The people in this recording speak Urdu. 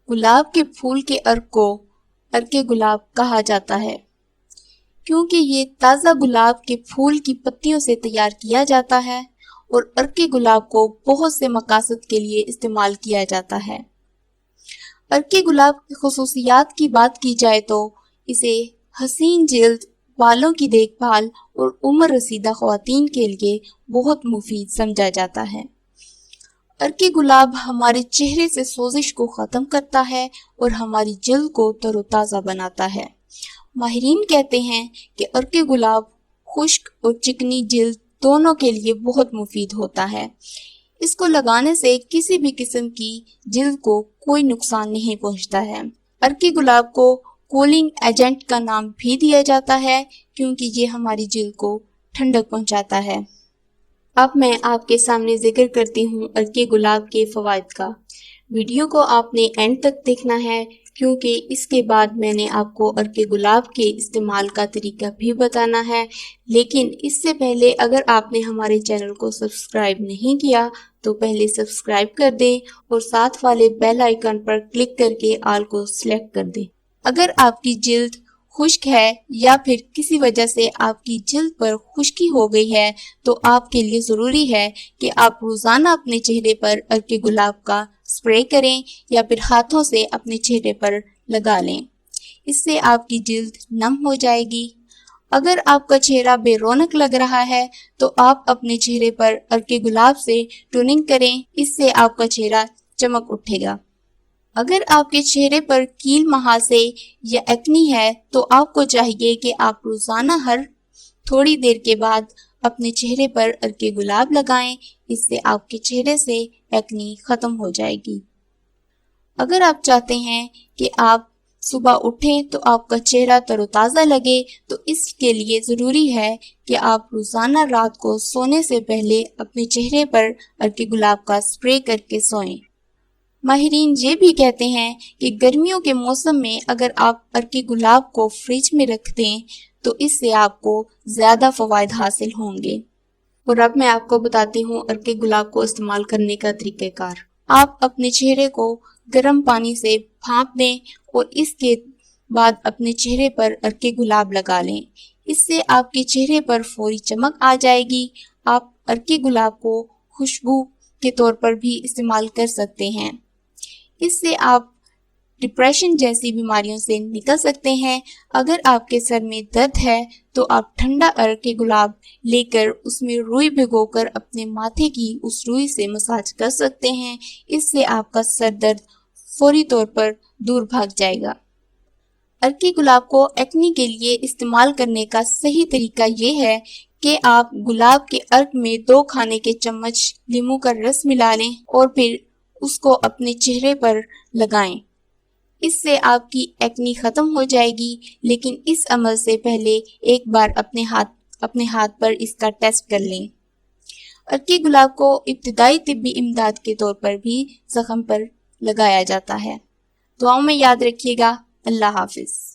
گلاب کے پھول کے عرق کو عرق گلاب کہا جاتا ہے کیونکہ یہ تازہ گلاب کے پھول کی پتیوں سے تیار کیا جاتا ہے اور عرق گلاب کو بہت سے مقاصد کے لیے استعمال کیا جاتا ہے۔ عرق گلاب کی خصوصیات کی بات کی جائے تو اسے حسین جلد، بالوں کی دیکھ بھال اور عمر رسیدہ خواتین کے لیے بہت مفید سمجھا جاتا ہے۔ عرق گلاب ہمارے چہرے سے سوزش کو ختم کرتا ہے اور ہماری جلد کو تر و تازہ بناتا ہے۔ ماہرین کہتے ہیں کہ عرق گلاب خشک اور چکنی جلد دونوں کے لیے بہت مفید ہوتا ہے۔ اس کو لگانے سے کسی بھی قسم کی جلد کو کوئی نقصان نہیں پہنچتا ہے۔ عرق گلاب کو کولنگ ایجنٹ کا نام بھی دیا جاتا ہے کیونکہ یہ ہماری جلد کو ٹھنڈک پہنچاتا ہے۔ اب میں آپ کے سامنے ذکر کرتی ہوں عرق گلاب کے فوائد کا۔ ویڈیو کو آپ نے اینڈ تک دیکھنا ہے کیونکہ اس کے بعد میں نے آپ کو عرق گلاب کے استعمال کا طریقہ بھی بتانا ہے، لیکن اس سے پہلے اگر آپ نے ہمارے چینل کو سبسکرائب نہیں کیا تو پہلے سبسکرائب کر دیں اور ساتھ والے بیل آئیکن پر کلک کر کے آل کو سلیکٹ کر دیں۔ اگر آپ کی جلد خشک ہے یا پھر کسی وجہ سے آپ کی جلد پر خشکی ہو گئی ہے تو آپ کے لیے ضروری ہے کہ آپ روزانہ اپنے چہرے پر عرق گلاب کا اسپرے کریں یا پھر ہاتھوں سے اپنے چہرے پر لگا لیں۔ اس سے آپ کی جلد نم ہو جائے گی۔ اگر آپ کا چہرہ بے رونق لگ رہا ہے تو آپ اپنے چہرے پر عرق گلاب سے ٹوننگ کریں، اس سے آپ کا چہرہ چمک اٹھے گا۔ اگر آپ کے چہرے پر کیل مہاسے یا ایکنی ہے تو آپ کو چاہیے کہ آپ روزانہ ہر تھوڑی دیر کے بعد اپنے چہرے پر عرق گلاب لگائیں، اس سے آپ کے چہرے سے ایکنی ختم ہو جائے گی۔ اگر آپ چاہتے ہیں کہ آپ صبح اٹھیں تو آپ کا چہرہ تر و تازہ لگے تو اس کے لیے ضروری ہے کہ آپ روزانہ رات کو سونے سے پہلے اپنے چہرے پر عرق گلاب کا اسپرے کر کے سوئیں۔ ماہرین یہ بھی کہتے ہیں کہ گرمیوں کے موسم میں اگر آپ عرق گلاب کو فریج میں رکھ دیں تو اس سے آپ کو زیادہ فوائد حاصل ہوں گے۔ اور اب میں آپ کو بتاتی ہوں عرق گلاب کو استعمال کرنے کا طریقہ کار۔ آپ اپنے چہرے کو گرم پانی سے بھاپ دیں اور اس کے بعد اپنے چہرے پر عرق گلاب لگا لیں۔ اس سے آپ کے چہرے پر فوری چمک آ جائے گی۔ آپ عرق گلاب کو خوشبو کے طور پر بھی استعمال کر سکتے ہیں۔ اس سے آپ ڈپریشن جیسی بیماریوں سے نکل سکتے ہیں۔ اگر آپ کے سر میں درد ہے تو آپ ٹھنڈا عرق گلاب لے کر اس میں روئی بھگو کر اپنے ماتھے کی اس روئی سے مساج کر سکتے ہیں۔ اس سے آپ کا سر درد فوری طور پر دور بھاگ جائے گا۔ عرق گلاب کو ایکنی کے لیے استعمال کرنے کا صحیح طریقہ یہ ہے کہ آپ گلاب کے عرق میں 2 کھانے کے چمچ لیموں کا رس ملا لیں اور پھر اس کو اپنے چہرے پر لگائیں۔ اس سے آپ کی ایکنی ختم ہو جائے گی، لیکن اس عمل سے پہلے ایک بار اپنے ہاتھ پر اس کا ٹیسٹ کر لیں۔ عرق گلاب کو ابتدائی طبی امداد کے طور پر بھی زخم پر لگایا جاتا ہے۔ دعاؤں میں یاد رکھیے گا۔ اللہ حافظ۔